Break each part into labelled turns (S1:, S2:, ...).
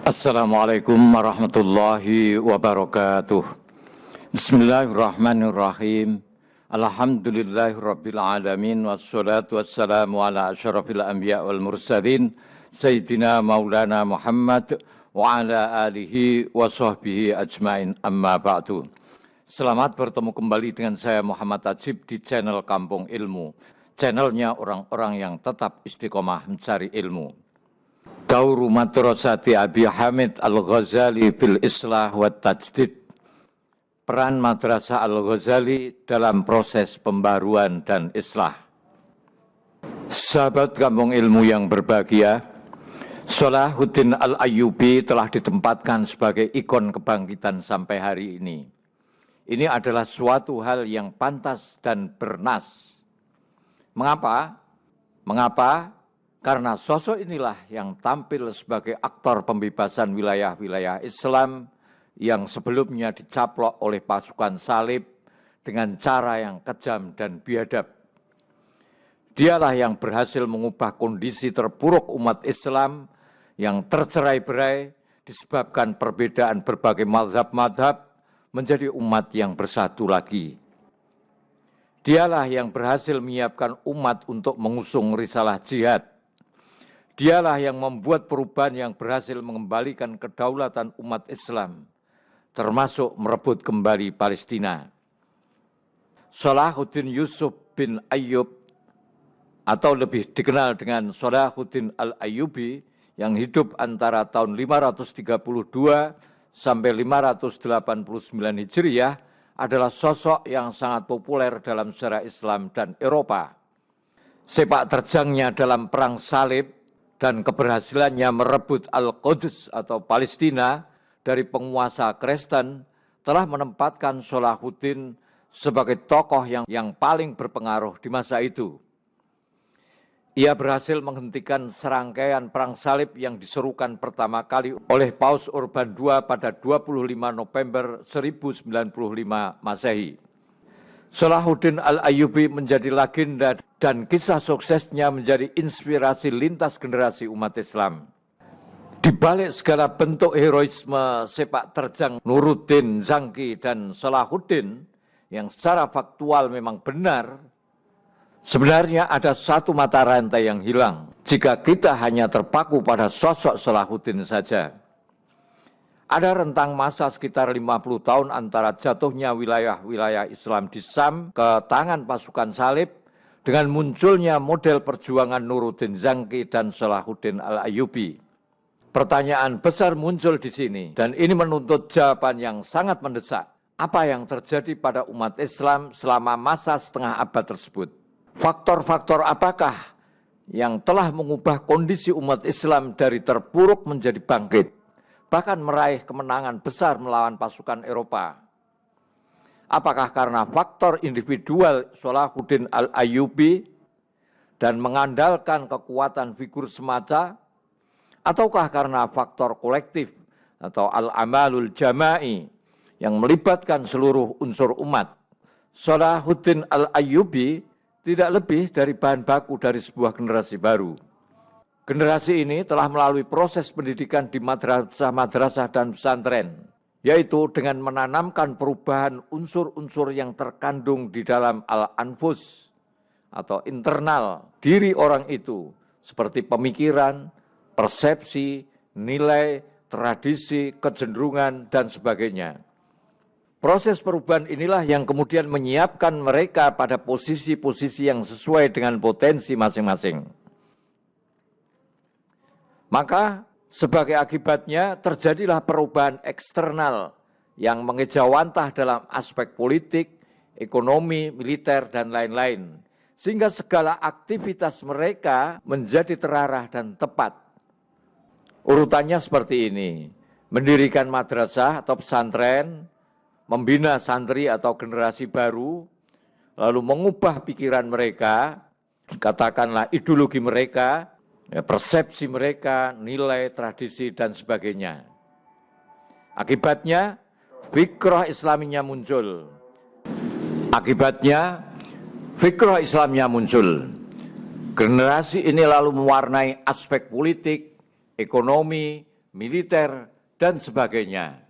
S1: Assalamualaikum warahmatullahi wabarakatuh. Bismillahirrahmanirrahim. Alhamdulillahirabbil alamin wassalatu wassalamu ala asyrafil anbiya wal mursalin sayyidina maulana Muhammad wa ala alihi wa sahbihi ajmain amma ba'du. Selamat bertemu kembali dengan saya Muhammad Ajib di channel Kampung Ilmu. Channelnya orang-orang yang tetap istiqomah mencari ilmu. Dauru Madrasati Abi Hamid Al-Ghazali fil Islah wa Tajdid. Peran Madrasah Al-Ghazali dalam proses pembaruan dan islah. Sahabat Kampung Ilmu yang berbahagia, Salahuddin Al-Ayyubi telah ditempatkan sebagai ikon kebangkitan sampai hari ini. Ini adalah suatu hal yang pantas dan bernas. Mengapa? Karena sosok inilah yang tampil sebagai aktor pembebasan wilayah-wilayah Islam yang sebelumnya dicaplok oleh pasukan salib dengan cara yang kejam dan biadab. Dialah yang berhasil mengubah kondisi terpuruk umat Islam yang tercerai-berai disebabkan perbedaan berbagai mazhab-mazhab menjadi umat yang bersatu lagi. Dialah yang berhasil menyiapkan umat untuk mengusung risalah jihad. Dialah yang membuat perubahan yang berhasil mengembalikan kedaulatan umat Islam, termasuk merebut kembali Palestina. Salahuddin Yusuf bin Ayyub, atau lebih dikenal dengan Salahuddin Al-Ayyubi, yang hidup antara tahun 532 sampai 589 Hijriah, adalah sosok yang sangat populer dalam sejarah Islam dan Eropa. Sepak terjangnya dalam perang salib dan keberhasilannya merebut Al-Quds atau Palestina dari penguasa Kristen telah menempatkan Salahuddin sebagai tokoh yang paling berpengaruh di masa itu. Ia berhasil menghentikan serangkaian perang salib yang diserukan pertama kali oleh Paus Urban II pada 25 November 1095 Masehi. Salahuddin Al-Ayyubi menjadi legenda dan kisah suksesnya menjadi inspirasi lintas generasi umat Islam. Di balik segala bentuk heroisme sepak terjang Nuruddin, Zangki, dan Salahuddin yang secara faktual memang benar, sebenarnya ada satu mata rantai yang hilang jika kita hanya terpaku pada sosok Salahuddin saja. Ada rentang masa sekitar 50 tahun antara jatuhnya wilayah-wilayah Islam di Syam ke tangan pasukan salib dengan munculnya model perjuangan Nuruddin Zangki dan Salahuddin Al-Ayyubi. Pertanyaan besar muncul di sini dan ini menuntut jawaban yang sangat mendesak. Apa yang terjadi pada umat Islam selama masa setengah abad tersebut? Faktor-faktor apakah yang telah mengubah kondisi umat Islam dari terpuruk menjadi bangkit? Bahkan meraih kemenangan besar melawan pasukan Eropa. Apakah karena faktor individual Salahuddin Al-Ayyubi dan mengandalkan kekuatan figur semata, ataukah karena faktor kolektif atau al-amalul jama'i yang melibatkan seluruh unsur umat? Salahuddin Al-Ayyubi tidak lebih dari bahan baku dari sebuah generasi baru. Generasi ini telah melalui proses pendidikan di madrasah-madrasah dan pesantren, yaitu dengan menanamkan perubahan unsur-unsur yang terkandung di dalam al-anfus atau internal diri orang itu, seperti pemikiran, persepsi, nilai, tradisi, kecenderungan, dan sebagainya. Proses perubahan inilah yang kemudian menyiapkan mereka pada posisi-posisi yang sesuai dengan potensi masing-masing. Maka sebagai akibatnya terjadilah perubahan eksternal yang mengejawantah dalam aspek politik, ekonomi, militer, dan lain-lain. Sehingga segala aktivitas mereka menjadi terarah dan tepat. Urutannya seperti ini, mendirikan madrasah atau pesantren, membina santri atau generasi baru, lalu mengubah pikiran mereka, katakanlah ideologi mereka, persepsi mereka, nilai, tradisi, dan sebagainya. Akibatnya, fikrah Islaminya muncul. Generasi ini lalu mewarnai aspek politik, ekonomi, militer, dan sebagainya.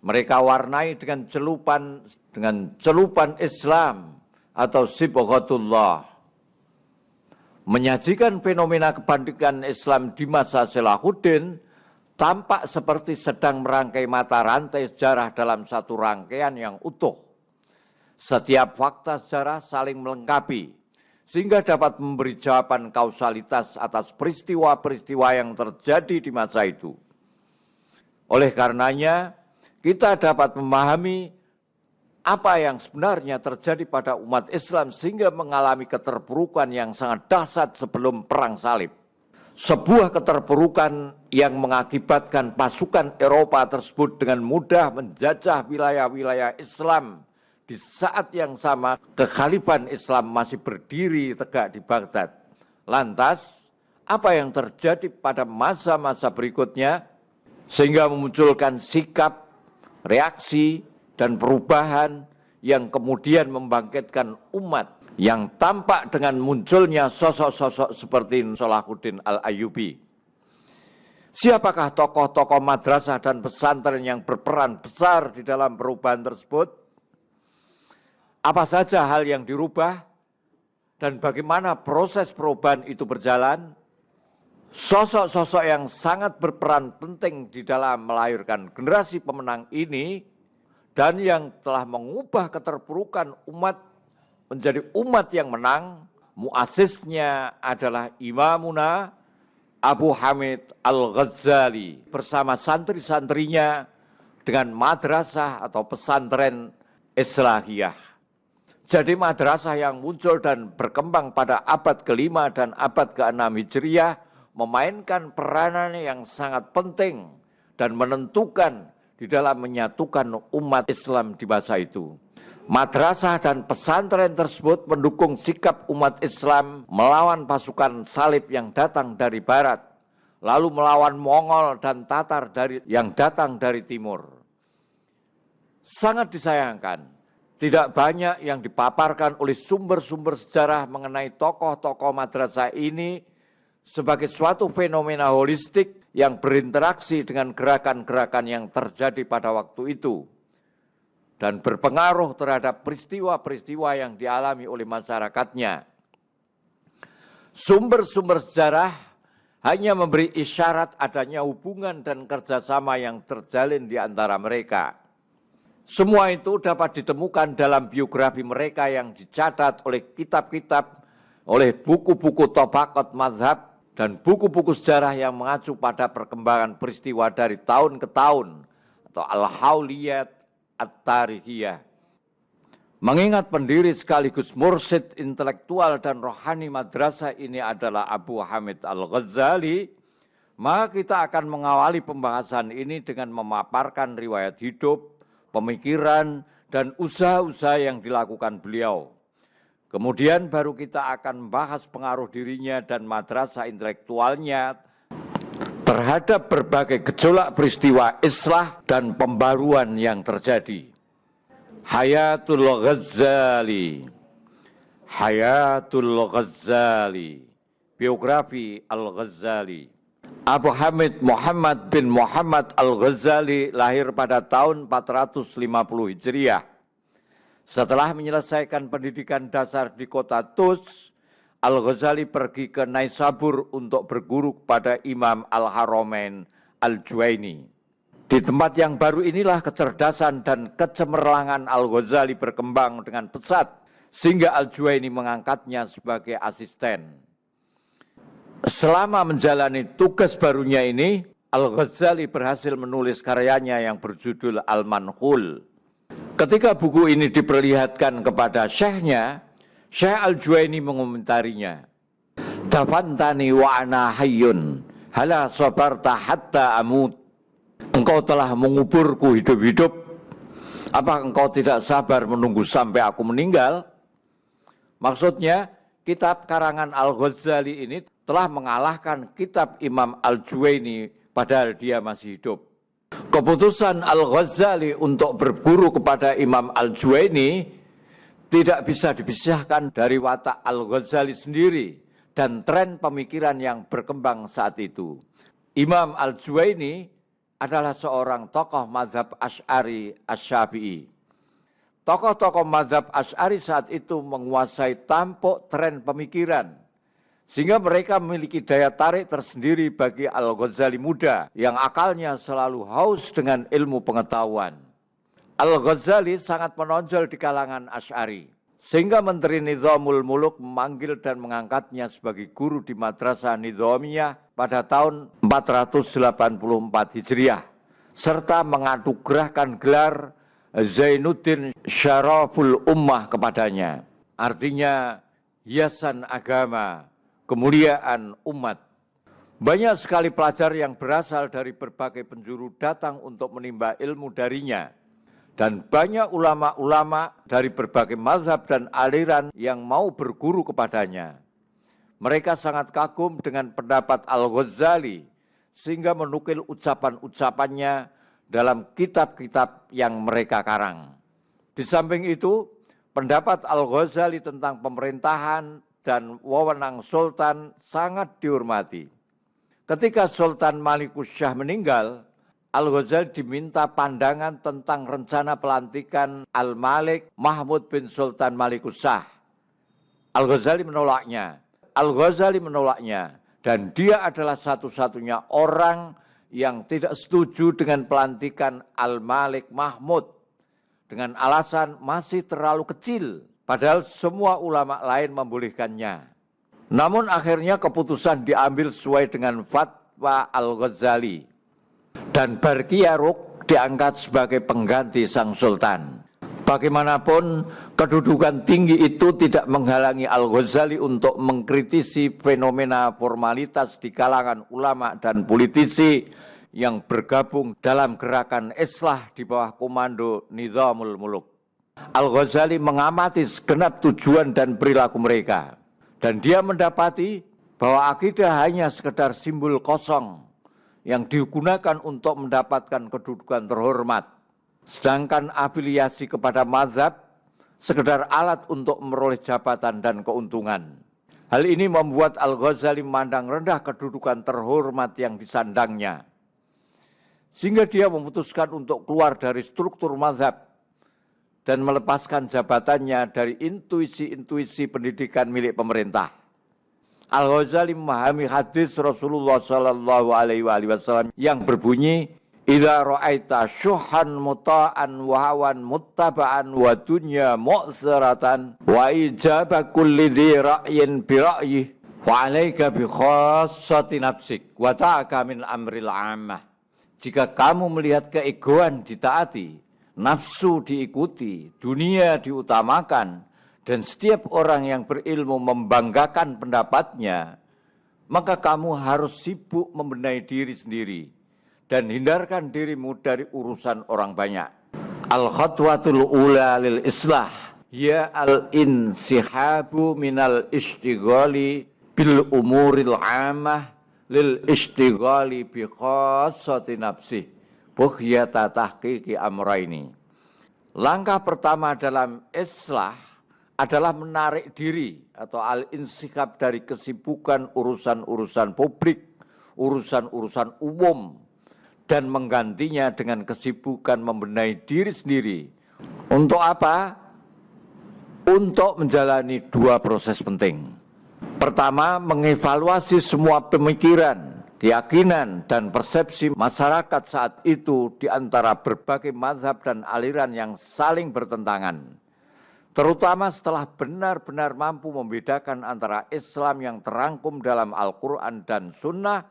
S1: Mereka warnai dengan celupan Islam atau sibghatullah. Menyajikan fenomena kebangkitan Islam di masa Salahuddin tampak seperti sedang merangkai mata rantai sejarah dalam satu rangkaian yang utuh. Setiap fakta sejarah saling melengkapi, sehingga dapat memberi jawaban kausalitas atas peristiwa-peristiwa yang terjadi di masa itu. Oleh karenanya, kita dapat memahami apa yang sebenarnya terjadi pada umat Islam sehingga mengalami keterpurukan yang sangat dahsyat sebelum Perang Salib. Sebuah keterpurukan yang mengakibatkan pasukan Eropa tersebut dengan mudah menjajah wilayah-wilayah Islam. Di saat yang sama, kekhalifahan Islam masih berdiri tegak di Baghdad. Lantas, apa yang terjadi pada masa-masa berikutnya sehingga memunculkan sikap, reaksi, dan perubahan yang kemudian membangkitkan umat yang tampak dengan munculnya sosok-sosok seperti Salahuddin Al-Ayyubi. Siapakah tokoh-tokoh madrasah dan pesantren yang berperan besar di dalam perubahan tersebut? Apa saja hal yang dirubah dan bagaimana proses perubahan itu berjalan? Sosok-sosok yang sangat berperan penting di dalam melahirkan generasi pemenang ini dan yang telah mengubah keterpurukan umat menjadi umat yang menang, muasisnya adalah Imamuna Abu Hamid Al-Ghazali bersama santri-santrinya dengan madrasah atau pesantren Islahiyah. Jadi madrasah yang muncul dan berkembang pada abad ke-5 dan abad ke-6 Hijriah memainkan peranan yang sangat penting dan menentukan di dalam menyatukan umat Islam di masa itu. Madrasah dan pesantren tersebut mendukung sikap umat Islam melawan pasukan salib yang datang dari barat, lalu melawan Mongol dan Tatar yang datang dari timur. Sangat disayangkan, tidak banyak yang dipaparkan oleh sumber-sumber sejarah mengenai tokoh-tokoh madrasah ini sebagai suatu fenomena holistik yang berinteraksi dengan gerakan-gerakan yang terjadi pada waktu itu dan berpengaruh terhadap peristiwa-peristiwa yang dialami oleh masyarakatnya. Sumber-sumber sejarah hanya memberi isyarat adanya hubungan dan kerjasama yang terjalin di antara mereka. Semua itu dapat ditemukan dalam biografi mereka yang dicatat oleh kitab-kitab, oleh buku-buku tabaqat mazhab, dan buku-buku sejarah yang mengacu pada perkembangan peristiwa dari tahun ke tahun atau al-hauliyat at-tarikhiyah. Mengingat pendiri sekaligus mursyid intelektual dan rohani madrasah ini adalah Abu Hamid Al-Ghazali, maka kita akan mengawali pembahasan ini dengan memaparkan riwayat hidup, pemikiran, dan usaha-usaha yang dilakukan beliau. Kemudian baru kita akan membahas pengaruh dirinya dan madrasah intelektualnya terhadap berbagai gejolak peristiwa islah dan pembaruan yang terjadi. Hayatul Ghazali, Hayatul Ghazali, biografi Al-Ghazali. Abu Hamid Muhammad bin Muhammad Al-Ghazali lahir pada tahun 450 Hijriah. Setelah menyelesaikan pendidikan dasar di kota Tus, Al-Ghazali pergi ke Naisabur untuk berguru kepada Imam Al-Haramain Al-Juwaini. Di tempat yang baru inilah kecerdasan dan kecemerlangan Al-Ghazali berkembang dengan pesat, sehingga Al-Juwaini mengangkatnya sebagai asisten. Selama menjalani tugas barunya ini, Al-Ghazali berhasil menulis karyanya yang berjudul Al-Manqul. Ketika buku ini diperlihatkan kepada syekhnya, Syekh Al-Juwaini mengomentarinya. Tafantani wa ana hayyun, hala sabarta hatta amut. Engkau telah menguburku hidup-hidup, apa engkau tidak sabar menunggu sampai aku meninggal? Maksudnya, kitab karangan Al-Ghazali ini telah mengalahkan kitab Imam Al-Juwaini padahal dia masih hidup. Keputusan Al-Ghazali untuk berguru kepada Imam Al-Juwaini tidak bisa dipisahkan dari watak Al-Ghazali sendiri dan tren pemikiran yang berkembang saat itu. Imam Al-Juwaini adalah seorang tokoh mazhab Asy'ari Asy-Syafi'i. Tokoh-tokoh mazhab Asy'ari saat itu menguasai tampuk tren pemikiran, sehingga mereka memiliki daya tarik tersendiri bagi Al-Ghazali muda yang akalnya selalu haus dengan ilmu pengetahuan. Al-Ghazali sangat menonjol di kalangan Asy'ari, sehingga Menteri Nizamul Muluk memanggil dan mengangkatnya sebagai guru di Madrasah Nizamiyah pada tahun 484 Hijriah, serta menganugerahkan gelar Zainuddin Syaraful Ummah kepadanya. Artinya hiasan agama, kemuliaan umat. Banyak sekali pelajar yang berasal dari berbagai penjuru datang untuk menimba ilmu darinya. Dan banyak ulama-ulama dari berbagai mazhab dan aliran yang mau berguru kepadanya. Mereka sangat kagum dengan pendapat Al-Ghazali, sehingga menukil ucapan-ucapannya dalam kitab-kitab yang mereka karang. Di samping itu, pendapat Al-Ghazali tentang pemerintahan dan wewenang sultan sangat dihormati. Ketika Sultan Malikus Syah meninggal, Al-Ghazali diminta pandangan tentang rencana pelantikan Al-Malik Mahmud bin Sultan Malikus Syah. Al-Ghazali menolaknya dan dia adalah satu-satunya orang yang tidak setuju dengan pelantikan Al-Malik Mahmud dengan alasan masih terlalu kecil, padahal semua ulama lain membolehkannya. Namun akhirnya keputusan diambil sesuai dengan fatwa Al-Ghazali. Dan Barqiyaruk diangkat sebagai pengganti sang sultan. Bagaimanapun, kedudukan tinggi itu tidak menghalangi Al-Ghazali untuk mengkritisi fenomena formalitas di kalangan ulama dan politisi yang bergabung dalam gerakan Islah di bawah komando Nizamul Muluk. Al-Ghazali mengamati segenap tujuan dan perilaku mereka, dan dia mendapati bahwa akidah hanya sekedar simbol kosong yang digunakan untuk mendapatkan kedudukan terhormat, sedangkan afiliasi kepada mazhab sekedar alat untuk memperoleh jabatan dan keuntungan. Hal ini membuat Al-Ghazali memandang rendah kedudukan terhormat yang disandangnya, sehingga dia memutuskan untuk keluar dari struktur mazhab dan melepaskan jabatannya dari intuisi-intuisi pendidikan milik pemerintah. Al-Ghazali memahami hadis Rasulullah SAW yang berbunyi, "Idza ra'aita syuhan muta'an wa hawan muttaba'an wa dunya mu'siratan wa ijaba kulli dzi ra'yin bi ra'yih wa 'alaika bi khassati nafsik wa ta'aka min amril 'ammah." Jika kamu melihat keegoan ditaati, nafsu diikuti, dunia diutamakan, dan setiap orang yang berilmu membanggakan pendapatnya, maka kamu harus sibuk membenahi diri sendiri dan hindarkan dirimu dari urusan orang banyak. Al-khatwatul ula lil islah ya al-insihabu minal istighali bil umuril amah lil istighali bi khassati nafsih bughyata tahqiqi amraini. Langkah pertama dalam islah adalah menarik diri atau al-insikab dari kesibukan urusan-urusan publik, urusan-urusan umum, dan menggantinya dengan kesibukan membenahi diri sendiri. Untuk apa? Untuk menjalani dua proses penting. Pertama, mengevaluasi semua pemikiran, keyakinan, dan persepsi masyarakat saat itu di antara berbagai mazhab dan aliran yang saling bertentangan. Terutama setelah benar-benar mampu membedakan antara Islam yang terangkum dalam Al-Quran dan Sunnah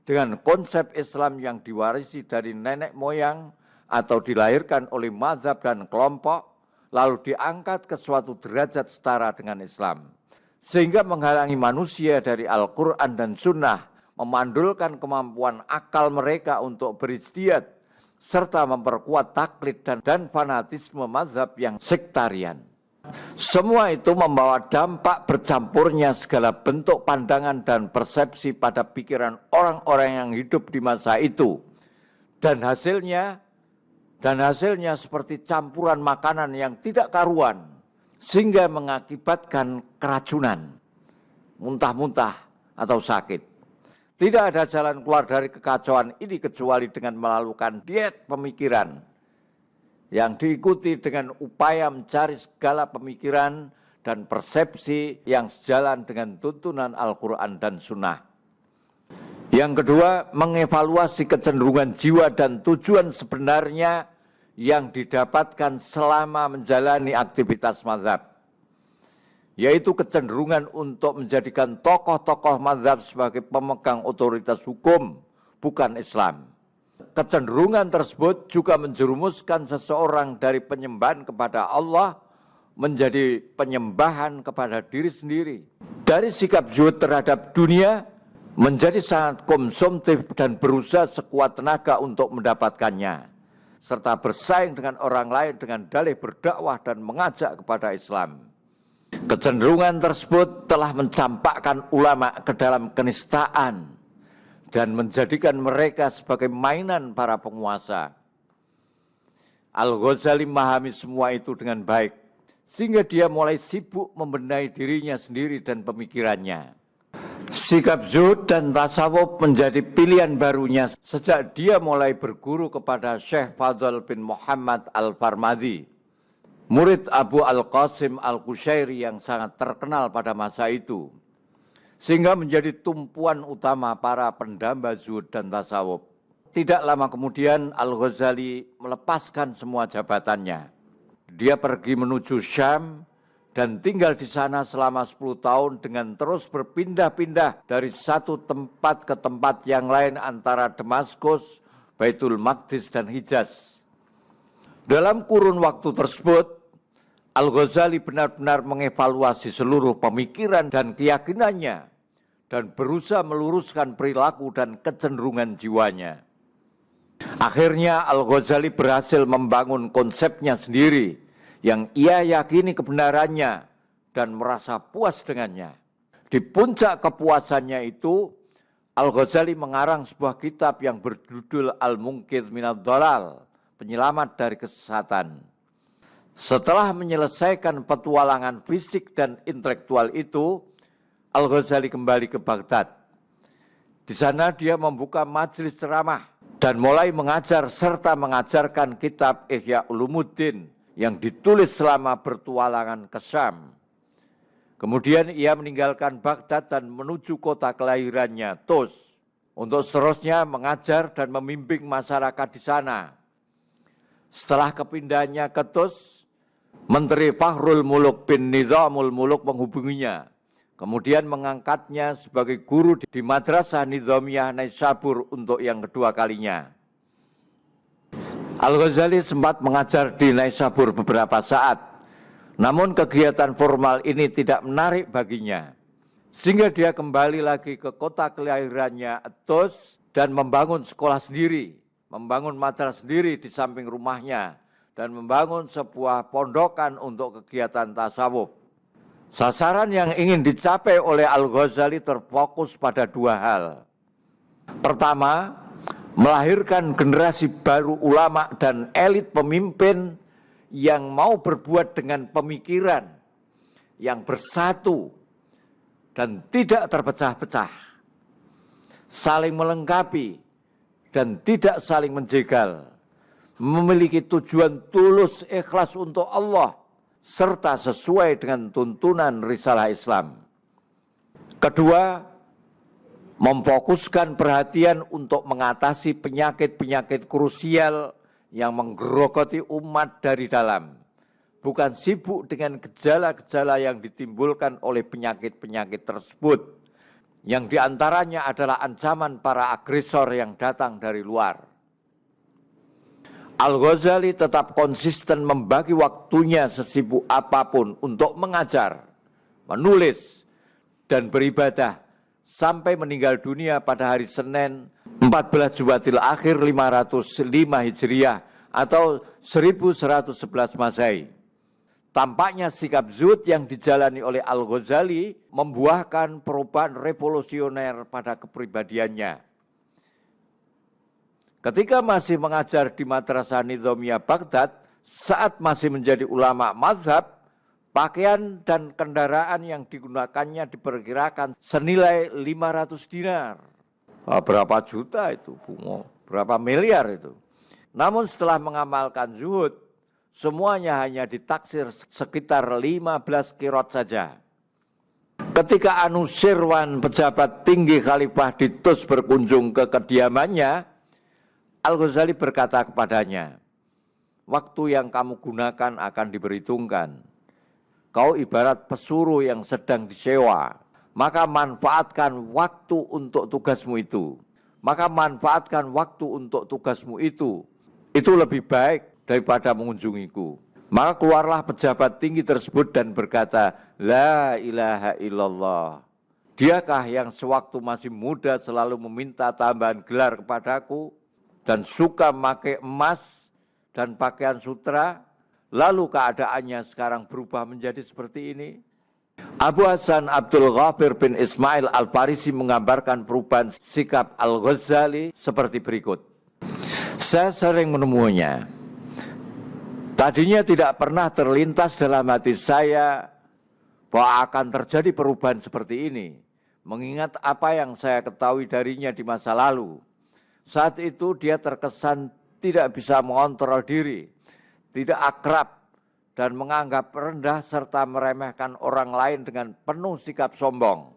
S1: dengan konsep Islam yang diwarisi dari nenek moyang atau dilahirkan oleh mazhab dan kelompok, lalu diangkat ke suatu derajat setara dengan Islam. Sehingga menghalangi manusia dari Al-Quran dan Sunnah, memandulkan kemampuan akal mereka untuk berijtihad, serta memperkuat taklid dan fanatisme mazhab yang sektarian. Semua itu membawa dampak bercampurnya segala bentuk pandangan dan persepsi pada pikiran orang-orang yang hidup di masa itu. Dan hasilnya seperti campuran makanan yang tidak karuan, sehingga mengakibatkan keracunan, muntah-muntah atau sakit. Tidak ada jalan keluar dari kekacauan ini kecuali dengan melakukan diet pemikiran yang diikuti dengan upaya mencari segala pemikiran dan persepsi yang sejalan dengan tuntunan Al-Quran dan Sunnah. Yang kedua, mengevaluasi kecenderungan jiwa dan tujuan sebenarnya yang didapatkan selama menjalani aktivitas mazhab, yaitu kecenderungan untuk menjadikan tokoh-tokoh mazhab sebagai pemegang otoritas hukum, bukan Islam. Kecenderungan tersebut juga menjerumuskan seseorang dari penyembahan kepada Allah menjadi penyembahan kepada diri sendiri. Dari sikap zuhud terhadap dunia menjadi sangat konsumtif dan berusaha sekuat tenaga untuk mendapatkannya, serta bersaing dengan orang lain dengan dalih berdakwah dan mengajak kepada Islam. Kecenderungan tersebut telah mencampakkan ulama ke dalam kenistaan dan menjadikan mereka sebagai mainan para penguasa. Al-Ghazali memahami semua itu dengan baik, sehingga dia mulai sibuk membenahi dirinya sendiri dan pemikirannya. Sikap zuhud dan tasawuf menjadi pilihan barunya sejak dia mulai berguru kepada Syekh Fadl bin Muhammad Al-Farmadhi, murid Abu Al-Qasim Al-Qushairi yang sangat terkenal pada masa itu, sehingga menjadi tumpuan utama para pendamba zuhud dan tasawuf. Tidak lama kemudian Al-Ghazali melepaskan semua jabatannya. Dia pergi menuju Syam dan tinggal di sana selama 10 tahun dengan terus berpindah-pindah dari satu tempat ke tempat yang lain antara Damaskus, Baitul Maqdis, dan Hijaz. Dalam kurun waktu tersebut, Al-Ghazali benar-benar mengevaluasi seluruh pemikiran dan keyakinannya dan berusaha meluruskan perilaku dan kecenderungan jiwanya. Akhirnya Al-Ghazali berhasil membangun konsepnya sendiri yang ia yakini kebenarannya dan merasa puas dengannya. Di puncak kepuasannya itu, Al-Ghazali mengarang sebuah kitab yang berjudul Al-Munqidh Minadh Dhalal, penyelamat dari kesesatan. Setelah menyelesaikan petualangan fisik dan intelektual itu, Al-Ghazali kembali ke Baghdad. Di sana dia membuka majelis ceramah dan mulai mengajar serta mengajarkan kitab Ihya Ulumuddin yang ditulis selama bertualangan ke Syam. Kemudian ia meninggalkan Baghdad dan menuju kota kelahirannya, Tus, untuk seterusnya mengajar dan membimbing masyarakat di sana. Setelah kepindahannya ke Tus, Menteri Fahrul Muluk bin Nizamul Muluk menghubunginya, kemudian mengangkatnya sebagai guru di Madrasah Nizamiyah Naisabur untuk yang kedua kalinya. Al-Ghazali sempat mengajar di Naisabur beberapa saat, namun kegiatan formal ini tidak menarik baginya, sehingga dia kembali lagi ke kota kelahirannya, Tus, dan membangun sekolah sendiri, membangun madrasah sendiri di samping rumahnya, dan membangun sebuah pondokan untuk kegiatan tasawuf. Sasaran yang ingin dicapai oleh Al-Ghazali terfokus pada dua hal. Pertama, melahirkan generasi baru ulama dan elit pemimpin yang mau berbuat dengan pemikiran yang bersatu dan tidak terpecah-pecah, saling melengkapi dan tidak saling menjegal, memiliki tujuan tulus ikhlas untuk Allah, serta sesuai dengan tuntunan risalah Islam. Kedua, memfokuskan perhatian untuk mengatasi penyakit-penyakit krusial yang menggerogoti umat dari dalam, bukan sibuk dengan gejala-gejala yang ditimbulkan oleh penyakit-penyakit tersebut, yang diantaranya adalah ancaman para agresor yang datang dari luar. Al-Ghazali tetap konsisten membagi waktunya sesibuk apapun untuk mengajar, menulis, dan beribadah sampai meninggal dunia pada hari Senin 14 Jumadil Akhir 505 Hijriah atau 1111 Masehi. Tampaknya sikap zuhud yang dijalani oleh Al-Ghazali membuahkan perubahan revolusioner pada kepribadiannya. Ketika masih mengajar di Madrasah Nizamiyah Baghdad, saat masih menjadi ulama mazhab, pakaian dan kendaraan yang digunakannya diperkirakan senilai 500 dinar. Berapa juta itu bunga, berapa miliar itu. Namun setelah mengamalkan zuhud, semuanya hanya ditaksir sekitar 15 kirot saja. Ketika Anusirwan, pejabat tinggi Khalifah di Tus, berkunjung ke kediamannya, Al-Ghazali berkata kepadanya, waktu yang kamu gunakan akan diperhitungkan. Kau ibarat pesuruh yang sedang disewa. Maka manfaatkan waktu untuk tugasmu itu. Itu lebih baik daripada mengunjungiku. Maka keluarlah pejabat tinggi tersebut dan berkata, La ilaha illallah. Diakah yang sewaktu masih muda selalu meminta tambahan gelar kepadaku dan suka memakai emas dan pakaian sutra, lalu keadaannya sekarang berubah menjadi seperti ini? Abu Hasan Abdul Ghafir bin Ismail Al-Farisi menggambarkan perubahan sikap Al-Ghazali seperti berikut. Saya sering menemuinya. Tadinya tidak pernah terlintas dalam hati saya bahwa akan terjadi perubahan seperti ini, mengingat apa yang saya ketahui darinya di masa lalu. Saat itu dia terkesan tidak bisa mengontrol diri, tidak akrab, dan menganggap rendah serta meremehkan orang lain dengan penuh sikap sombong,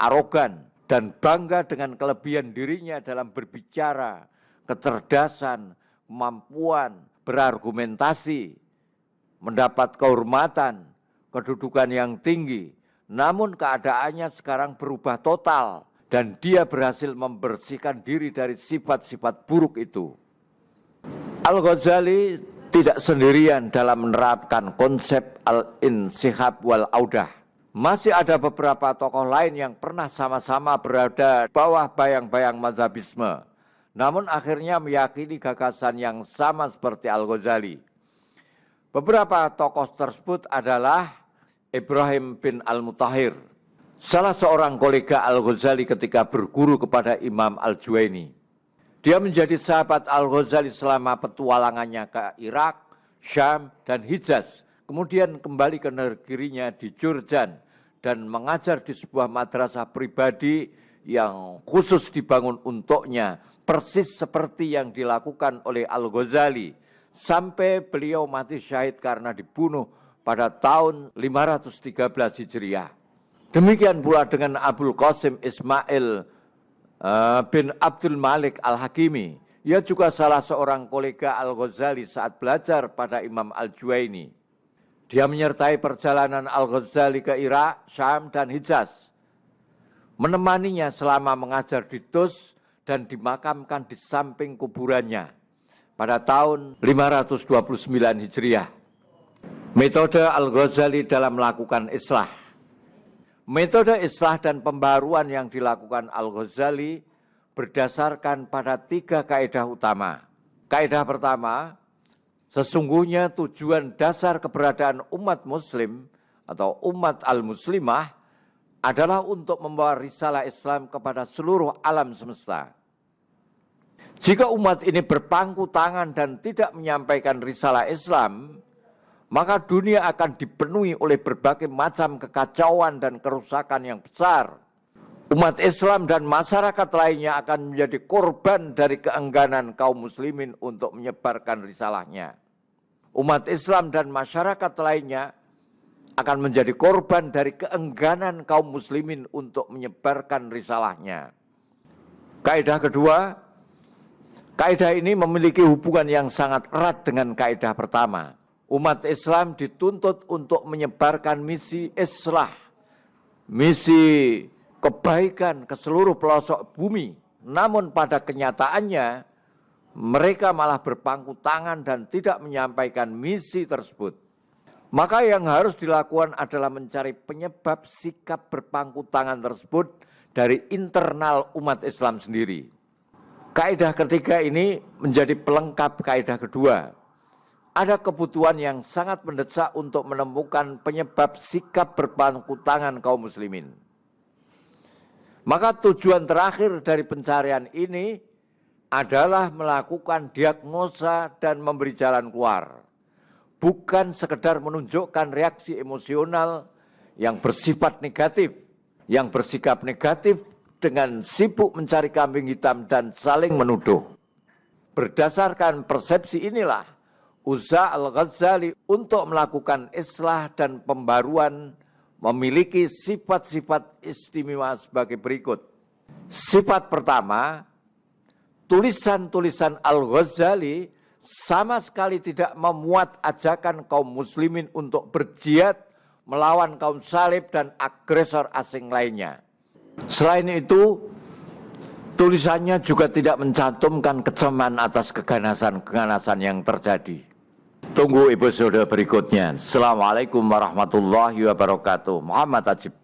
S1: arogan, dan bangga dengan kelebihan dirinya dalam berbicara, kecerdasan, kemampuan, berargumentasi, mendapat kehormatan, kedudukan yang tinggi. Namun keadaannya sekarang berubah total dan dia berhasil membersihkan diri dari sifat-sifat buruk itu. Al-Ghazali tidak sendirian dalam menerapkan konsep al-insihab wal-audah. Masih ada beberapa tokoh lain yang pernah sama-sama berada di bawah bayang-bayang mazhabisme, namun akhirnya meyakini gagasan yang sama seperti Al-Ghazali. Beberapa tokoh tersebut adalah Ibrahim bin Al-Mutahhir, salah seorang kolega Al-Ghazali ketika berguru kepada Imam Al-Juwaini. Dia menjadi sahabat Al-Ghazali selama petualangannya ke Irak, Syam, dan Hijaz. Kemudian kembali ke negerinya di Jurjan dan mengajar di sebuah madrasah pribadi yang khusus dibangun untuknya, persis seperti yang dilakukan oleh Al-Ghazali, sampai beliau mati syahid karena dibunuh pada tahun 513 Hijriah. Demikian pula dengan Abul Qasim Ismail bin Abdul Malik Al-Hakimi. Ia juga salah seorang kolega Al-Ghazali saat belajar pada Imam Al-Juwaini. Dia menyertai perjalanan Al-Ghazali ke Irak, Syam, dan Hijaz. Menemaninya selama mengajar di Tus dan dimakamkan di samping kuburannya pada tahun 529 Hijriah. Metode Al-Ghazali dalam melakukan islah. Metode islah dan pembaruan yang dilakukan Al-Ghazali berdasarkan pada 3 kaidah utama. Kaidah pertama, sesungguhnya tujuan dasar keberadaan umat muslim atau umat al-muslimah adalah untuk membawa risalah Islam kepada seluruh alam semesta. Jika umat ini berpangku tangan dan tidak menyampaikan risalah Islam, maka dunia akan dipenuhi oleh berbagai macam kekacauan dan kerusakan yang besar. Umat Islam dan masyarakat lainnya akan menjadi korban dari keengganan kaum muslimin untuk menyebarkan risalahnya. Umat Islam dan masyarakat lainnya akan menjadi korban dari keengganan kaum muslimin untuk menyebarkan risalahnya. Kaidah kedua, kaidah ini memiliki hubungan yang sangat erat dengan kaidah pertama. Umat Islam dituntut untuk menyebarkan misi islah, misi kebaikan ke seluruh pelosok bumi. Namun pada kenyataannya mereka malah berpangku tangan dan tidak menyampaikan misi tersebut. Maka yang harus dilakukan adalah mencari penyebab sikap berpangku tangan tersebut dari internal umat Islam sendiri. Kaidah ketiga ini menjadi pelengkap kaidah kedua. Ada kebutuhan yang sangat mendesak untuk menemukan penyebab sikap berpangku tangan kaum muslimin. Maka tujuan terakhir dari pencarian ini adalah melakukan diagnosa dan memberi jalan keluar. Bukan sekedar menunjukkan reaksi emosional yang bersifat negatif, yang bersikap negatif dengan sibuk mencari kambing hitam dan saling menuduh. Berdasarkan persepsi inilah, usaha Al-Ghazali untuk melakukan islah dan pembaruan memiliki sifat-sifat istimewa sebagai berikut. Sifat pertama, tulisan-tulisan Al-Ghazali sama sekali tidak memuat ajakan kaum muslimin untuk berjihad melawan kaum salib dan agresor asing lainnya. Selain itu, tulisannya juga tidak mencantumkan kecaman atas keganasan-keganasan yang terjadi. Tunggu episode berikutnya. Assalamualaikum warahmatullahi wabarakatuh. Muhammad Ajib.